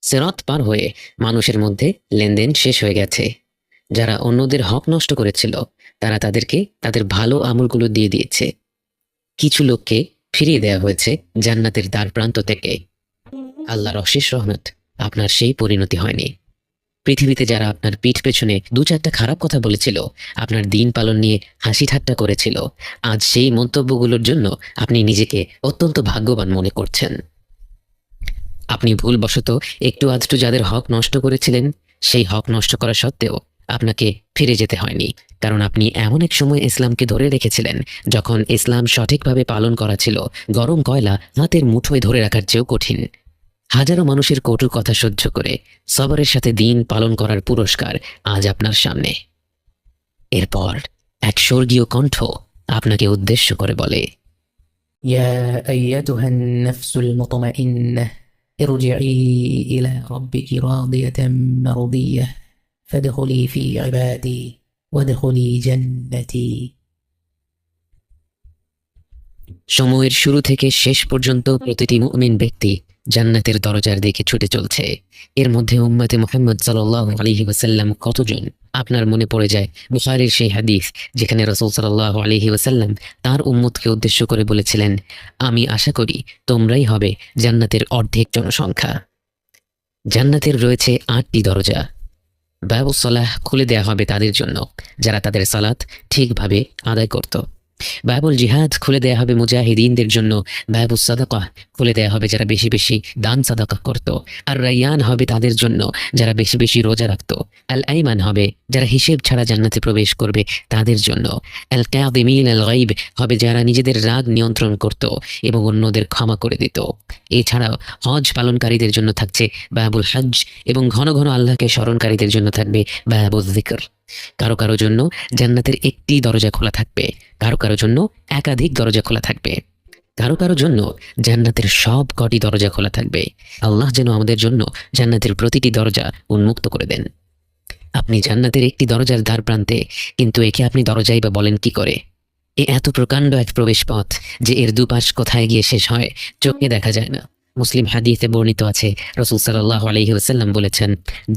সিরাত পার হয়ে মানুষের মধ্যে লেনদেন শেষ হয়ে গেছে। যারা অন্যদের হক নষ্ট করেছিল তারা তাদেরকে তাদের ভালো আমলগুলো দিয়ে দিয়েছে। কিছু লোককে ফিরিয়ে দেওয়া হয়েছে জান্নাতের দ্বার প্রান্ত থেকে। আল্লাহর অশেষ রহমত, আপনার সেই পরিণতি হয়নি। পৃথিবীতে যারা আপনার পিঠ পেছনে দু চারটা খারাপ কথা বলেছিল, আপনার দিন পালন নিয়ে হাসি ঠাট্টা করেছিল, আজ সেই মন্তব্যগুলোর জন্য আপনি নিজেকে অত্যন্ত ভাগ্যবান মনে করছেন। আপনি ভুলবশত একটু আধটু যাদের হক নষ্ট করেছিলেন, সেই হক নষ্ট করা সত্ত্বেও আপনাকে ফিরে যেতে হয়নি, কারণ আপনি এমন এক সময় ইসলামকে ধরে রেখেছিলেন যখন ইসলাম সঠিকভাবে পালন করা ছিল গরম কয়লা হাতের মুঠোয় ধরে রাখার চেয়েও কঠিন। হাজারো মানুষের কটু কথা সহ্য করে সবরের সাথে দিন পালন করার পুরস্কার আজ আপনার সামনে। এরপর এক স্বর্গীয় কণ্ঠ আপনাকে উদ্দেশ্য করে বলে, يا أيتها النفس المطمئنة ارجعي إلى ربك راضية مرضية فادخلي في عبادي وادخلي جنتي। সময়ের শুরু থেকে শেষ পর্যন্ত প্রতিটি মুমিন ব্যক্তি জান্নাতের দরজার দিকে ছুটে চলছে। এর মধ্যে উম্মতে মুহাম্মদ সাল্লাল্লাহু আলাইহি ওয়াসাল্লাম কতজন? আপনার মনে পড়ে যায় বুখারীর সেই হাদিস যেখানে রাসূল সাল্লাল্লাহু আলাইহি ওয়াসাল্লাম তার উম্মতকে উদ্দেশ্য করে বলেছিলেন, আমি আশা করি তোমরাই হবে জান্নাতের অর্ধেক জনসংখ্যা। জান্নাতের রয়েছে ৮টি দরজা। বাবুস সালাহ খুলে দেয়া হবে তাদের জন্য যারা তাদের সালাত ঠিকভাবে আদায় করত। বাবুল জিহাদ খুলে দেয়া হবে মুজাহিদিনদের জন্য। বাবুস সাদাকা খুলে দেয়া হবে যারা বেশি বেশি দান সাদাকা করত। আর রাইয়ান হবে তাদের জন্য যারা বেশি বেশি রোজা রাখত। আল আইমান হবে যারা হিসেব ছাড়া জান্নাতে প্রবেশ করবে তাদের জন্য। আল কাযিমিন আল গায়ব হবে যারা নিজেদের রাগ নিয়ন্ত্রণ করত এবং অন্যদের ক্ষমা করে দিত। এছাড়াও হজ পালনকারীদের জন্য থাকছে বাবুল হজ এবং ঘন ঘন আল্লাহকে স্মরণকারীদের জন্য থাকবে বাবুল যিকর। কারো কারো জন্য জান্নাতের একটি দরজা খোলা থাকবে, কারো কারো জন্য একাধিক দরজা খোলা থাকবে, কারো কারো জন্য জান্নাতের সব কটি দরজা খোলা থাকবে। আল্লাহ যেন আমাদের জন্য জান্নাতের প্রতিটি দরজা উন্মুক্ত করে দেন। আপনি জান্নাতের একটি দরজার দ্বার প্রান্তে, কিন্তু একে আপনি দরজাই বা বলেন কি করে? এ এত প্রকাণ্ড এক প্রবেশ পথ যে এর দুপাশ কোথায় গিয়ে শেষ হয় চোখে দেখা যায় না। মুসলিম হাদিসে বর্ণিত আছে, রাসূল সাল্লাল্লাহু আলাইহি ওয়াসাল্লাম বলেছেন,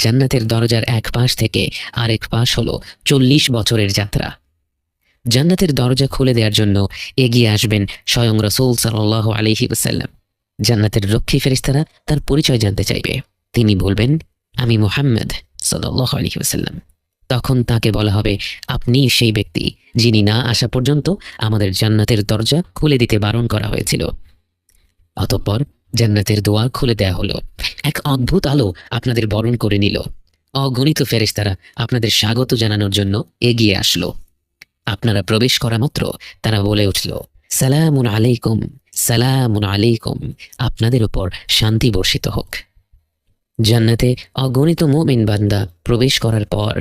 জান্নাতের দরজার এক পাশ থেকে আরেক পাশ হলো 40 বছরের যাত্রা। জান্নাতের দরজা খুলে দেওয়ার জন্য এগিয়ে আসবেন স্বয়ং রাসূল সাল্লাল্লাহু আলাইহি ওয়াসাল্লাম। জান্নাতের রক্ষী ফেরেশতারা তার পরিচয় জানতে চাইবে। তিনি বলবেন, আমি মুহাম্মদ সাল্লাল্লাহু আলাইহি ওয়াসাল্লাম। তখন তাকে বলা হবে, আপনি সেই ব্যক্তি যিনি না আসা পর্যন্ত আমাদের জান্নাতের দরজা খুলে দিতে বারণ করা হয়েছিল। অতঃপর জান্নাতের দুয়ার খুলে দেয়া হলো। এক অদ্ভুত আলো আপনাদের বরণ করে নিল। অগণিত ফেরেশতারা আপনাদের স্বাগত জানানোর জন্য এগিয়ে আসলো। আপনারা প্রবেশ করা মাত্র তারা বলে উঠল, সালামুন আলাইকুম, সালামুন আলাইকুম, আপনাদের উপর শান্তি বর্ষিত হোক। জান্নাতে অগণিত মুমিন বান্দা প্রবেশ করার পর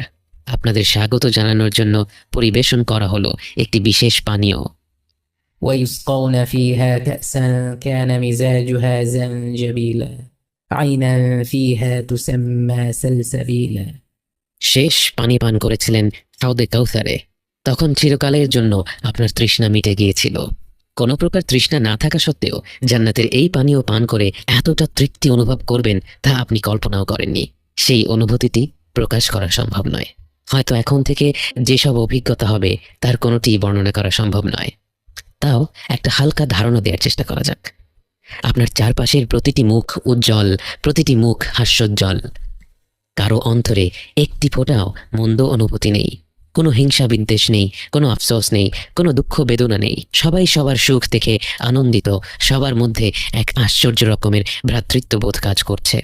আপনাদের স্বাগত জানানোর জন্য পরিবেশন করা হলো একটি বিশেষ পানীয়। ويسقون فيها كأسا كان مزاجها زنجبيلا عينا فيها تسمى سلسبيلا। শেষ পানি পান করেছিলেন হাউদে কাউসারে। তখন চিরকালের জন্য আপনার তৃষ্ণা মিটে গিয়েছিল। কোনো প্রকার তৃষ্ণা না থাকা সত্ত্বেও জান্নাতের এই পানীয় পান করে এতটা তৃপ্তি অনুভব করবেন তা আপনি কল্পনাও করেননি। সেই অনুভূতিটি প্রকাশ করা সম্ভব নয়। হয়তো এখন থেকে যেসব অভিজ্ঞতা হবে তার কোনোটি বর্ণনা করা সম্ভব নয়। তাও একটা হালকা ধারণা দেওয়ার চেষ্টা করা যাক। আপনার চারপাশের প্রতিটি মুখ উজ্জ্বল, প্রতিটি মুখ হাস্যোজ্জ্বল। কারো অন্তরে একটি ফোঁটাও মন্দ অনুভূতি নেই, কোনো হিংসা বিদ্বেষ নেই, কোনো আফসোস নেই, কোনো দুঃখ বেদনা নেই। সবাই সবার সুখ দেখে আনন্দিত, সবার মধ্যে এক আশ্চর্য রকমের ভ্রাতৃত্ববোধ কাজ করছে।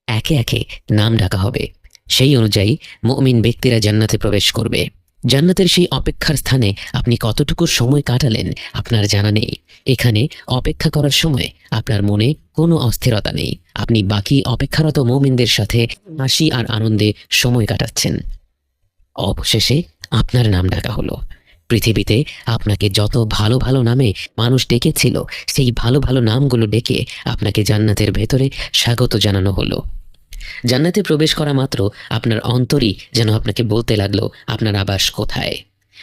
একে একে নাম ডাকা হবে, সেই অনুযায়ী মুমিন ব্যক্তিরা জান্নাতে প্রবেশ করবে। জান্নাতের সেই অপেক্ষার স্থানে আপনি কতটুকু সময় কাটালেন আপনার জানা নেই। এখানে অপেক্ষা করার সময় আপনার মনে কোনো অস্থিরতা নেই। আপনি বাকি অপেক্ষারত মুমিনদের সাথে হাসি আর আনন্দে সময় কাটাচ্ছেন। অবশেষে আপনার নাম ডাকা হলো। পৃথিবীতে আপনাকে যত ভালো ভালো নামে মানুষ ডেকেছিল, সেই ভালো ভালো নামগুলো ডেকে আপনাকে জান্নাতের ভেতরে স্বাগত জানানো হলো। জান্নাতে প্রবেশ করা মাত্র আপনার অন্তরই যেন আপনাকে বলতে লাগলো আপনার আবাস কোথায়।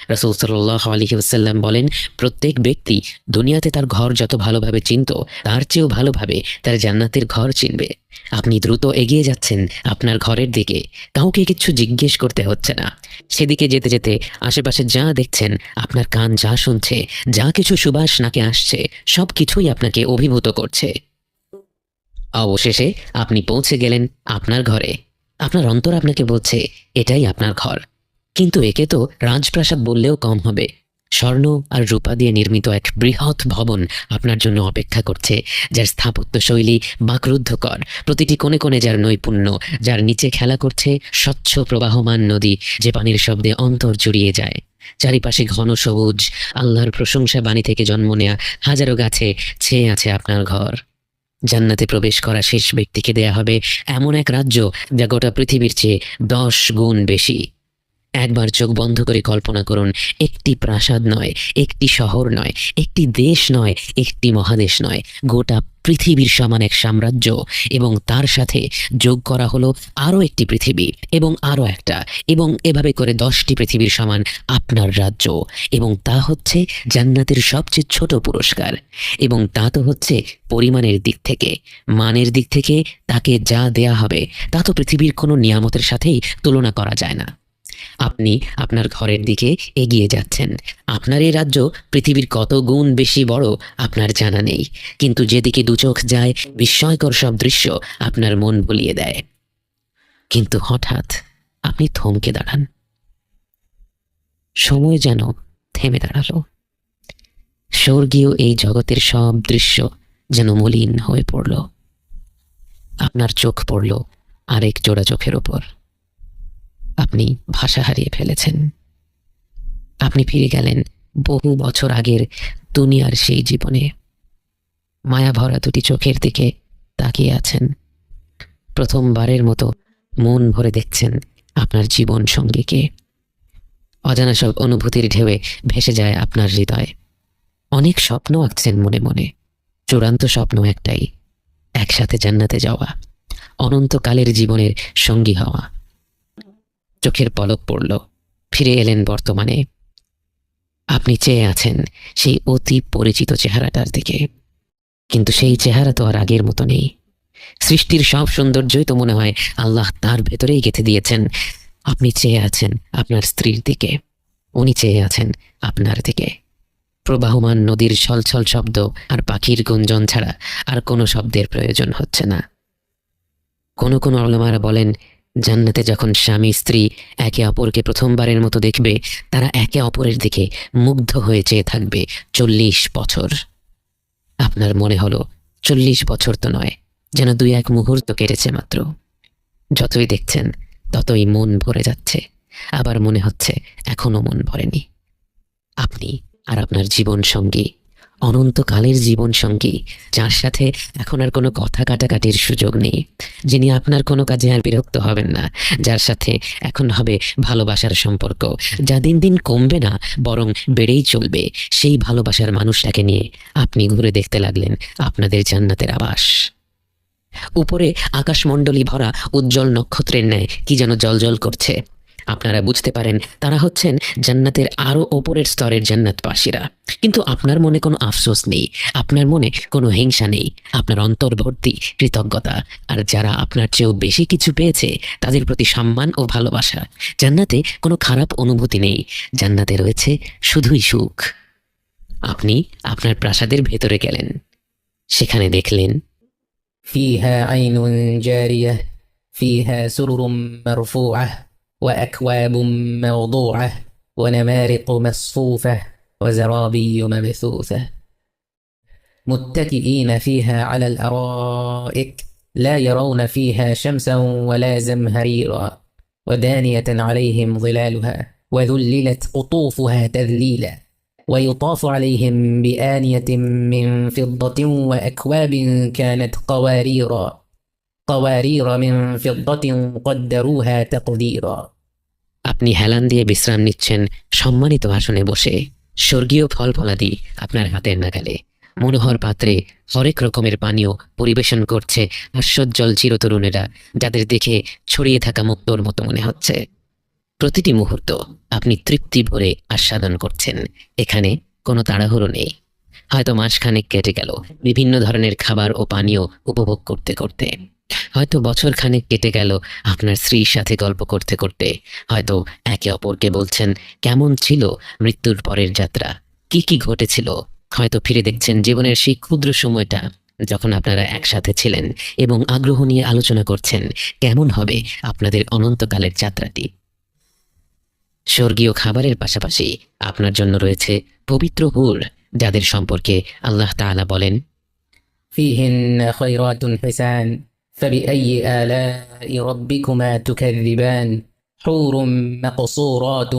রাসূল সাল্লাল্লাহু আলাইহি ওয়াসাল্লাম বলেন, প্রত্যেক ব্যক্তি দুনিয়াতে তার ঘর যত ভালোভাবে চিনত, তার চেয়েও ভালোভাবে তার জান্নাতের ঘর চিনবে। আপনি দ্রুত এগিয়ে যাচ্ছেন আপনার ঘরের দিকে, কাউকে কিছু জিজ্ঞেস করতে হচ্ছে না। সেদিকে যেতে যেতে আশেপাশে যা দেখছেন, আপনার কান যা শুনছে, যা কিছু সুবাস নাকে আসছে, সব কিছুই আপনাকে অভিভূত করছে। অবশেষে আপনি পৌঁছে গেলেন আপনার ঘরে। আপনার অন্তর আপনাকে বলছে এটাই আপনার ঘর। কিন্তু একে তো রাজপ্রাসাদ বললেও কম হবে। স্বর্ণ আর রূপা দিয়ে নির্মিত এক বৃহৎ ভবন আপনার জন্য অপেক্ষা করছে, যার স্থাপত্য শৈলী বাকরুদ্ধকর, প্রতিটি কোণে কোণে যার নৈপুণ্য, যার নিচে খেলা করছে স্বচ্ছ প্রবাহমান নদী, যে পানির শব্দে অন্তর জুড়িয়ে যায়। চারিপাশে ঘন সবুজ, আল্লাহর প্রশংসা বাণী থেকে জন্ম নেয়া হাজারো গাছে ছেয়ে আছে আপনার ঘর। জান্নাতে প্রবেশ করা শেষ ব্যক্তিকে দেয়া হবে এমন এক রাজ্য যা গোটা পৃথিবীর চেয়ে 10 গুণ বেশি। একবার চোখ বন্ধ করে কল্পনা করুন, একটি প্রাসাদ নয়, একটি শহর নয়, একটি দেশ নয়, একটি মহাদেশ নয়, গোটা পৃথিবীর সমান এক সাম্রাজ্য, এবং তার সাথে যোগ করা হলো আরও একটি পৃথিবী, এবং আরও একটা, এবং এভাবে করে 10টি পৃথিবীর সমান আপনার রাজ্য। এবং তা হচ্ছে জান্নাতের সবচেয়ে ছোট পুরস্কার। এবং তা তো হচ্ছে পরিমাণের দিক থেকে। মানের দিক থেকে তাকে যা দেয়া হবে তা তো পৃথিবীর কোনো নিয়ামতের সাথেই তুলনা করা যায় না। আপনি আপনার ঘরের দিকে এগিয়ে যাচ্ছেন। আপনার এই রাজ্য পৃথিবীর কত গুণ বেশি বড় আপনার জানা নেই, কিন্তু যেদিকে দুচোখ যায় বিস্ময়কর সব দৃশ্য আপনার মন ভুলিয়ে দেয়। কিন্তু হঠাৎ আপনি থমকে দাঁড়ান। সময় যেন থেমে দাঁড়ালো। স্বর্গীয় এই জগতের সব দৃশ্য যেন মলিন হয়ে পড়ল। আপনার চোখ পড়ল আরেক জোড়া চোখের ওপর। আপনি ভাষা হারিয়ে ফেলেছেন। আপনি ফিরে গেলেন বহু বছর আগের দুনিয়ার সেই জীবনে। মায়া ভরা দুটি চোখের দিকে তাকিয়ে আছেন। প্রথমবারের মতো মন ভরে দেখছেন আপনার জীবন সঙ্গীকে। অজানা সব অনুভূতির ঢেউয়ে ভেসে যায় আপনার হৃদয়। অনেক স্বপ্ন আঁকছেন মনে মনে। চূড়ান্ত স্বপ্ন একটাই, একসাথে জান্নাতে যাওয়া, অনন্তকালের জীবনের সঙ্গী হওয়া। চোখের পলক পড়ল, ফিরে এলেন বর্তমানে। আপনি চেয়ে আছেন সেই অতি পরিচিত চেহারাটার দিকে, কিন্তু সেই চেহারা তো আর আগের মতো নেই। সৃষ্টির সব সৌন্দর্যই তো মনে হয় আল্লাহ তার ভেতরেই গেঁথে দিয়েছেন। আপনি চেয়ে আছেন আপনার স্ত্রীর দিকে, উনি চেয়ে আছেন আপনার দিকে। প্রবাহমান নদীর ছলছল শব্দ আর পাখির গুঞ্জন ছাড়া আর কোনো শব্দের প্রয়োজন হচ্ছে না। কোনো কোনো উলামারা বলেন, জান্নাতে যখন স্বামী স্ত্রী একে অপরকে প্রথমবারের মতো দেখবে, তারা একে অপরের দিকে মুগ্ধ হয়ে চেয়ে থাকবে 40 বছর। আপনার মনে হলো 40 বছর তো নয়, যেন 2-1 মুহূর্ত কেটেছে মাত্র। যতই দেখছেন ততই মন ভরে যাচ্ছে, আবার মনে হচ্ছে এখনো মন ভরেনি। আপনি আর আপনার জীবন সঙ্গী, অনন্তকালের জীবন সঙ্গী, যার সাথে এখন আর কোনো কথা কাটাকাটির সুযোগ নেই, যিনি আপনার কোনো কাজে আর বিরক্ত হবেন না, যার সাথে এখন হবে ভালোবাসার সম্পর্ক, যা দিন দিন কমবে না বরং বেড়েই চলবে। সেই ভালোবাসার মানুষটাকে নিয়ে আপনি ঘুরে দেখতে লাগলেন আপনাদের জান্নাতের আবাস। উপরে আকাশমণ্ডলী ভরা উজ্জ্বল নক্ষত্রের ন্যায় কি যেন জ্বলজ্বল করছে। আপনারা বুঝতে পারেন তারা হচ্ছেন জান্নাতের আরো ওপরের স্তরের জান্নাতবাসীরা। কিন্তু আপনার মনে কোনো আফসোস নেই, আপনার মনে কোনো হিংসা নেই, আপনার অন্তর্ভর্তি কৃতজ্ঞতা। আর যারা আপনার চেয়েও বেশি কিছু পেয়েছে তাদের প্রতি সম্মান ও ভালোবাসা। জান্নাতে কোনো খারাপ অনুভূতি নেই, জান্নাতে রয়েছে শুধুই সুখ। আপনি আপনার প্রাসাদের ভেতরে গেলেন, সেখানে দেখলেন فيها عين جارية فيها سرر مرفوعة وأكواب موضوعة ونمارق مصفوفة وزرابي مبثوثة متكئين فيها على الأرائك لا يرون فيها شمسا ولا زمهريرا ودانية عليهم ظلالها وذللت قطوفها تذليلا ويطاف عليهم بآنية من فضة وأكواب كانت قوارير من فضة قدروها تقديرا। আপনি হেলান দিয়ে বিশ্রাম নিচ্ছেন সম্মানিত আসনে বসে। স্বর্গীয় ফল ফলাদি আপনার হাতের নাগালে। মনোহর পাত্রে হরেক রকমের পানীয় পরিবেশন করছে হাস্যোজ্জ্বল চিরতরুণেরা, যাদের দেখে ছড়িয়ে থাকা মুক্তোর মতো মনে হচ্ছে। প্রতিটি মুহূর্ত আপনি তৃপ্তি ভরে আস্বাদন করছেন। এখানে কোনো তাড়াহুড়ো নেই। হয়তো মাসখানেক কেটে গেল বিভিন্ন ধরনের খাবার ও পানীয় উপভোগ করতে করতে। হয়তো বছর খানেক কেটে গেল আপনার স্ত্রীর সাথে গল্প করতে করতে। হয়তো একে অপরকে বলছেন কেমন ছিল মৃত্যুর পরের যাত্রা, কি কি ঘটেছিল। হয়তো ফিরে দেখছেন জীবনের সেই ক্ষুদ্র সময়টা যখন আপনারা একসাথে ছিলেন এবং আগ্রহ নিয়ে আলোচনা করছেন কেমন হবে আপনাদের অনন্তকালের যাত্রাটি। স্বর্গীয় খাবারের পাশাপাশি আপনার জন্য রয়েছে পবিত্র হুর, যাদের সম্পর্কে আল্লাহ তাআলা বলেন, فيهن خيرات حسان فبأي آلاء ربكما تكذبان حور مقصورات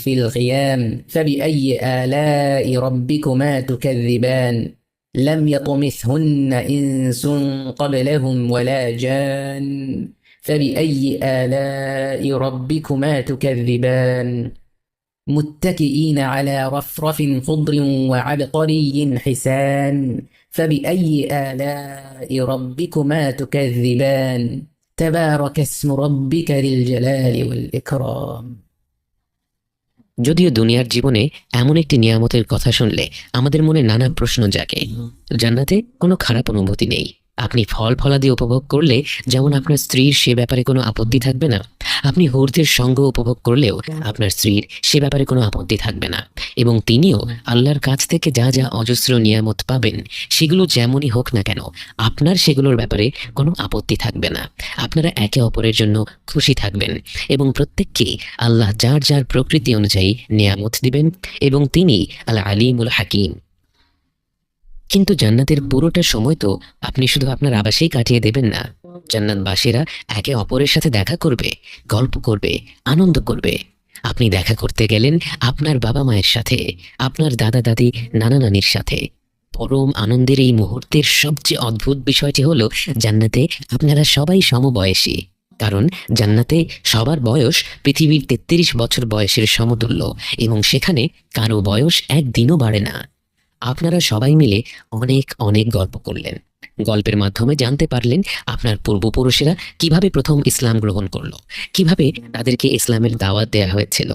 في الخيام فبأي آلاء ربكما تكذبان لم يطمثهن إنس قبلهم ولا جان فبأي آلاء ربكما تكذبان متكئين على رفرف خضر وعبقري حسان فبأي آلاء ربكما تكذبان تبارك اسم ربك ذي الجلال والإكرام যদিও দুনিয়ার জীবনে এমন একটি নিয়ামতের কথা শুনলে আমাদের মনে নানা প্রশ্ন জাগে। জান্নাতে কোনো খারাপ অনুভূতি নেই। আপনি ফল ফলাদি উপভোগ করলে যেমন আপনার স্ত্রীর সে ব্যাপারে কোনো আপত্তি থাকবে না, আপনি হুরদের সঙ্গ উপভোগ করলেও আপনার স্ত্রীর সে ব্যাপারে কোনো আপত্তি থাকবে না। এবং তিনিও আল্লাহর কাছ থেকে যা যা অজস্র নিয়ামত পাবেন সেগুলো যেমনই হোক না কেন আপনার সেগুলোর ব্যাপারে কোনো আপত্তি থাকবে না। আপনারা একে অপরের জন্য খুশি থাকবেন এবং প্রত্যেককে আল্লাহ যার যার প্রকৃতি অনুযায়ী নিয়ামত দিবেন এবং তিনি আল আলিমুল হাকিম। কিন্তু জান্নাতের পুরোটা সময় তো আপনি শুধু আপনার আবাসেই কাটিয়ে দেবেন না। জান্নাতবাসীরা একে অপরের সাথে দেখা করবে, গল্প করবে, আনন্দ করবে। আপনি দেখা করতে গেলেন আপনার বাবা মায়ের সাথে, আপনার দাদা দাদি, নানা নানির সাথে। পরম আনন্দের এই মুহূর্তের সবচেয়ে অদ্ভুত বিষয়টি হলো জান্নাতে আপনারা সবাই সমবয়সী। কারণ জান্নাতে সবার বয়স পৃথিবীর 33 বছর বয়সের সমতুল্য এবং সেখানে কারো বয়স একদিনও বাড়ে না। আপনারা সবাই মিলে অনেক অনেক গল্প করলেন। গল্পের মাধ্যমে জানতে পারলেন আপনার পূর্বপুরুষেরা কিভাবে প্রথম ইসলাম গ্রহণ করলো, কিভাবে তাদেরকে ইসলামের দাওয়াত দেয়া হয়েছিল।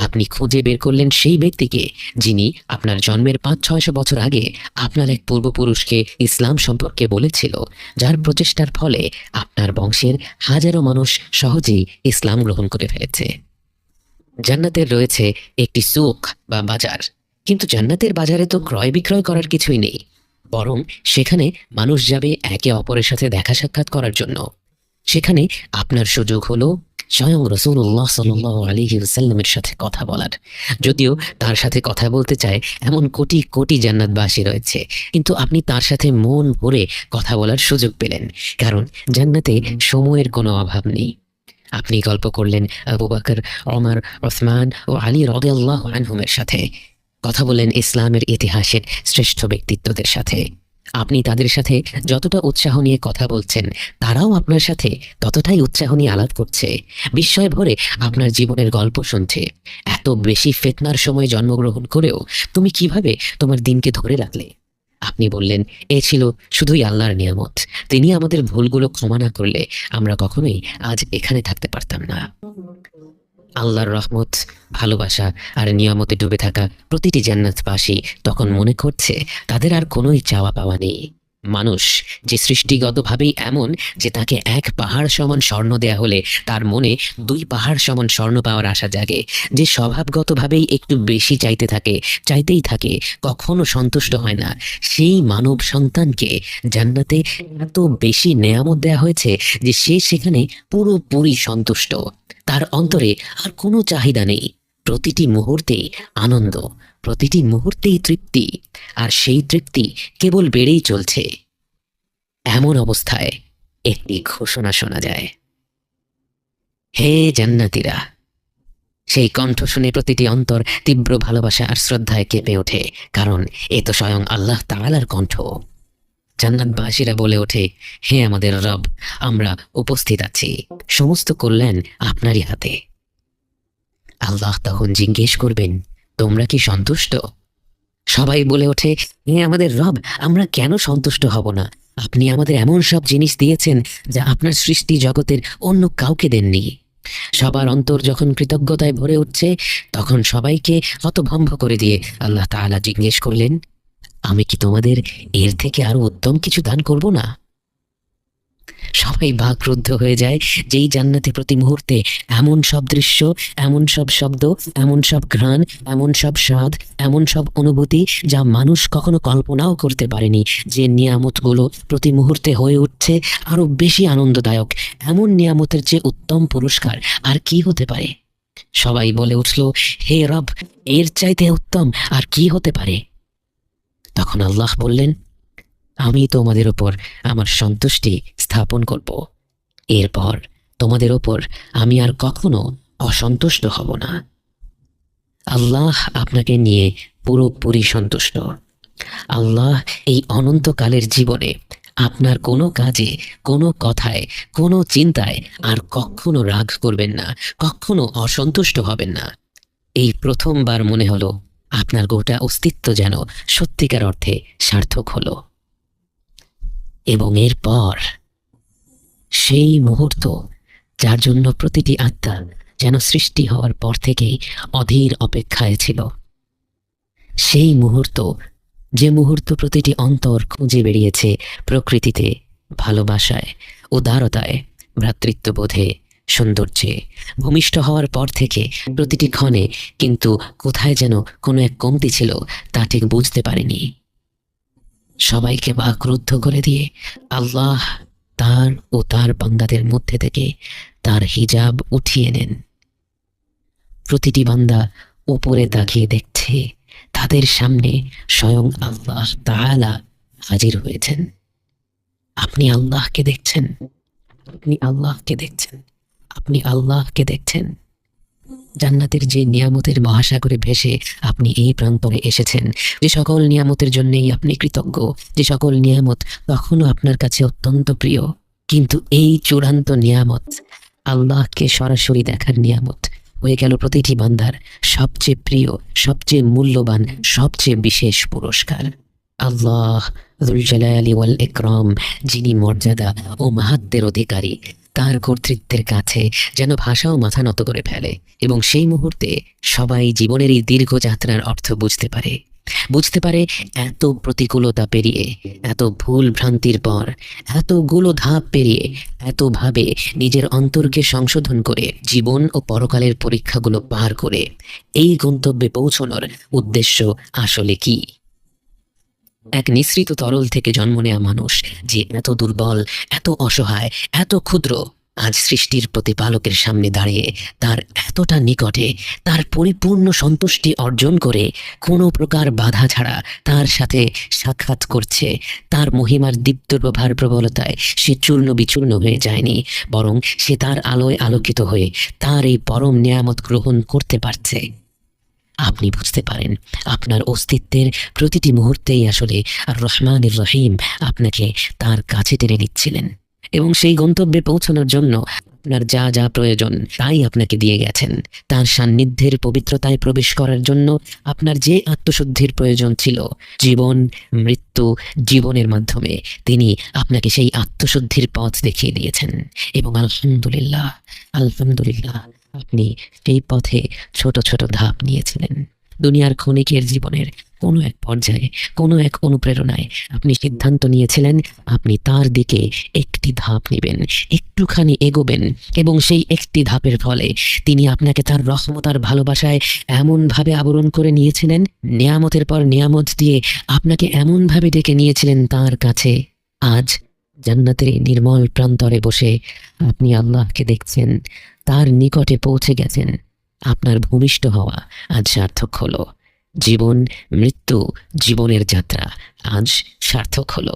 আপনি খুঁজে বের করলেন সেই ব্যক্তিকে যিনি আপনার জন্মের 500-600 বছর আগে আপনার এক পূর্বপুরুষকে ইসলাম সম্পর্কে বলেছিল, যার প্রচেষ্টার ফলে আপনার বংশের হাজারো মানুষ সহজেই ইসলাম গ্রহণ করে ফেলেছে। জান্নাতের রয়েছে একটি সুক বা বাজার, কিন্তু জান্নাতের বাজারে তো ক্রয় বিক্রয় করার কিছুই নেই, বরং সেখানে মানুষ যাবে একে অপরের সাথে দেখা সাক্ষাৎ করার জন্য। সেখানে আপনার সুযোগ হলো স্বয়ং রাসূলুল্লাহ সাল্লাল্লাহু আলাইহি ওয়াসাল্লামের সাথে কথা বলার। যদিও তার সাথে কথা বলতে চায় এমন কোটি কোটি জান্নাতবাসী রয়েছে, কিন্তু আপনি তার সাথে মন ভরে কথা বলার সুযোগ পেলেন, কারণ জান্নাতে সময়ের কোনো অভাব নেই। আপনি গল্প করলেন আবু বকর, ওমর, ওসমান ও আলী রাদিয়াল্লাহু আনহুমের সাথে, কথা বলেন ইসলামের ইতিহাসের শ্রেষ্ঠ ব্যক্তিত্বদের সাথে। আপনি তাদের সাথে যতটা উৎসাহ নিয়ে কথা বলছেন, তারাও আপনার সাথে ততটাই উৎসাহ নিয়ে আলাপ করছে, বিস্ময় ভরে আপনার জীবনের গল্প শুনছে। এত বেশি ফিতনার সময় জন্মগ্রহণ করেও তুমি কিভাবে তোমার দিনকে ধরে রাখলে? আপনি বললেন, এ ছিল শুধুই আল্লাহর নিয়ামত। তিনি আমাদের ভুলগুলো ক্ষমা না করলে আমরা কখনোই আজ এখানে থাকতে পারতাম না। আল্লাহর রহমত, ভালোবাসা আর নিয়ামতে ডুবে থাকা প্রতিটি জান্নাতবাসী তখন মনে করছে তাদের আর কোনোই চাওয়া পাওয়া নেই। মানুষ যে সৃষ্টিগতভাবেই এমন যে তাকে এক পাহাড় সমান স্বর্ণ দেয়া হলে তার মনে 2 পাহাড় সমান স্বর্ণ পাওয়ার আশা জাগে, যে স্বভাবগতভাবেই একটু বেশি চাইতেই থাকে, কখনো সন্তুষ্ট হয় না, সেই মানব সন্তানকে জান্নাতে এত বেশি নেয়ামত দেয়া হয়েছে যে সে সেখানে পুরোপুরি সন্তুষ্ট। তার অন্তরে আর কোনো চাহিদা নেই। প্রতিটি মুহূর্তেই আনন্দ, প্রতিটি মুহূর্তেই তৃপ্তি, আর সেই তৃপ্তি কেবল বেড়েই চলছে। এমন অবস্থায় একটি ঘোষণা শোনা যায়, হে জান্নাতীরা। সেই কণ্ঠ শুনে প্রতিটি অন্তর তীব্র ভালোবাসা আর শ্রদ্ধায় কেঁপে ওঠে, কারণ এ তো স্বয়ং আল্লাহ তাআলার কণ্ঠ। জান্নাতবাসীরা বলে ওঠে, হে আমাদের রব, আমরা উপস্থিত আছি, সমস্ত কল্যাণ আপনারই হাতে। আল্লাহ তখন জিজ্ঞেস করবেন, তোমরা কি সন্তুষ্ট? সবাই বলে ওঠে, হে আমাদের রব, আমরা কেন সন্তুষ্ট হব না? আপনি আমাদের এমন সব জিনিস দিয়েছেন যা আপনার সৃষ্টি জগতের অন্য কাউকে দেননি। সবার অন্তর যখন কৃতজ্ঞতায় ভরে উঠছে, তখন সবাইকে হতভম্ব করে দিয়ে আল্লাহ তাআলা জিজ্ঞেস করলেন, আমি কি তোমাদের এর থেকে আরো উত্তম কিছু দান করব না? সবাই বাকরুদ্ধ হয়ে যায়। যেই জান্নাতে প্রতি মুহূর্তে এমন সব দৃশ্য, এমন সব শব্দ, এমন সব ঘ্রাণ, এমন সব স্বাদ, এমন সব অনুভূতি যা মানুষ কখনো কল্পনাও করতে পারেনি, যে নিয়ামতগুলো প্রতি মুহূর্তে হয়ে উঠছে আরো বেশি আনন্দদায়ক, এমন নিয়ামতের চেয়ে উত্তম পুরস্কার আর কি হতে পারে? সবাই বলে উঠল, হে রব, এর চাইতে উত্তম আর কি হতে পারে? তখন আল্লাহ বললেন, আমি তোমাদের ওপর আমার সন্তুষ্টি স্থাপন করব। এরপর তোমাদের ওপর আমি আর কখনো অসন্তুষ্ট হব না। আল্লাহ আপনাকে নিয়ে পুরোপুরি সন্তুষ্ট। আল্লাহ এই অনন্তকালের জীবনে আপনার কোনো কাজে, কোনো কথায়, কোনো চিন্তায় আর কখনো রাগ করবেন না, কখনো অসন্তুষ্ট হবেন না। এই প্রথমবার মনে হলো আপনার গোটা অস্তিত্ব যেন সত্যিকার অর্থে সার্থক হলো। এবং এরপর সেই মুহূর্ত, যার জন্য প্রতিটি আত্মা যেন সৃষ্টি হওয়ার পর থেকেই অধীর অপেক্ষায় ছিল, সেই মুহূর্ত, যে মুহূর্ত প্রতিটি অন্তর খুঁজে বেরিয়েছে প্রকৃতিতে, ভালোবাসায়, উদারতায়, ভ্রাতৃত্ববোধে, সৌন্দর্যে, ভূমিষ্ঠ হওয়ার পর থেকে প্রতিটি ক্ষণে কিন্তু কোথায় যেন কোনো এক কমতি ছিল, তা ঠিক বুঝতে পারেনি। সবাইকে বাকরুদ্ধ করে দিয়ে আল্লাহ তার ও তার বান্দাদের মধ্যে থেকে তার হিজাব উঠিয়ে নেন। প্রতিটি বান্দা উপরে তাকিয়ে দেখছে, তাদের সামনে স্বয়ং আল্লাহ তাআলা হাজির হয়েছেন। আপনি আল্লাহকে দেখছেন, আপনি আল্লাহকে দেখছেন, আপনি আল্লাহকে দেখছেন। জান্নাতের যে নিয়ামতের মহাসাগরে ভেসে আপনি এই প্রান্তরে এসেছেন, যে সকল নিয়ামতের জন্যই আপনি কৃতজ্ঞ, যে সকল নিয়ামত তখনও আপনার কাছে অত্যন্ত প্রিয়, কিন্তু এই চূড়ান্ত নিয়ামত, আল্লাহকে সরাসরি দেখার নিয়ামত, হয়ে গেল প্রতিটি বান্দার সবচেয়ে প্রিয়, সবচেয়ে মূল্যবান, সবচেয়ে বিশেষ পুরস্কার। আল্লাহ যুল জালালি ওয়াল ইকরাম, যিনি মর্যাদা ও মাহাত্ম্যের অধিকারী, তার কর্তৃত্বের কাছে যেন ভাষাও মাথা নত করে ফেলে। এবং সেই মুহূর্তে সবাই জীবনের এই দীর্ঘ যাত্রার অর্থ বুঝতে পারে এত প্রতিকূলতা পেরিয়ে, এত ভুল ভ্রান্তির পর, এতগুলো ধাপ পেরিয়ে, এতভাবে নিজের অন্তরকে সংশোধন করে, জীবন ও পরকালের পরীক্ষাগুলো পার করে এই গন্তব্যে পৌঁছানোর উদ্দেশ্য আসলে কি। এক নিঃসৃত তরল থেকে জন্ম নেওয়া মানুষ যে এত দুর্বল, এত অসহায়, এত ক্ষুদ্র, আজ সৃষ্টির প্রতিপালকের সামনে দাঁড়িয়ে তার এতটা নিকটে, তার পরিপূর্ণ সন্তুষ্টি অর্জন করে কোনো প্রকার বাধা ছাড়া তার সাথে সাক্ষাৎ করছে, তার মহিমার দীপ্ত প্রভার প্রবলতায় সে চূর্ণ বিচূর্ণ হয়ে যায়নি, বরং সে তার আলোয় আলোকিত হয়ে তার এই পরম নিয়ামত গ্রহণ করতে পারছে। আপনি বুঝতে পারেন আপনার অস্তিত্বের প্রতিটি মুহূর্তেই আসলে আর রহমানির রহিম আপনাকে তার কাছে টেনে নিচ্ছিলেন, এবং সেই গন্তব্যে পৌঁছানোর জন্য আপনার যা যা প্রয়োজন তাই আপনাকে দিয়ে গেছেন। তার সান্নিধ্যের পবিত্রতায় প্রবেশ করার জন্য আপনার যে আত্মশুদ্ধির প্রয়োজন ছিল, জীবন, মৃত্যু, জীবনের মাধ্যমে তিনি আপনাকে সেই আত্মশুদ্ধির পথ দেখিয়ে দিয়েছেন। এবং আলহামদুলিল্লাহ, আলহামদুলিল্লাহ, আপনি সেই পথে ছোট ছোট ধাপ নিয়েছিলেন। দুনিয়ার ক্ষণিকের জীবনের কোনো এক পর্যায়ে, কোনো এক অনুপ্রেরণায় আপনি সিদ্ধান্ত নিয়েছিলেন আপনি তার দিকে একটি ধাপ নেবেন, একটুখানি এগোবেন, এবং সেই একটি ধাপের ফলে তিনি আপনাকে তার রহমত আর ভালোবাসায় এমনভাবে আবরণ করে নিয়েছিলেন, নিয়ামতের পর নিয়ামত দিয়ে আপনাকে এমনভাবে ডেকে নিয়েছিলেন তার কাছে। আজ জান্নাতের এই নির্মল প্রান্তরে বসে আপনি আল্লাহকে দেখছেন, তার নিকটে পৌঁছে গেছেন। আপনার ভূমিষ্ঠ হওয়া আজ সার্থক হলো। জীবন, মৃত্যু, জীবনের যাত্রা আজ সার্থক হলো।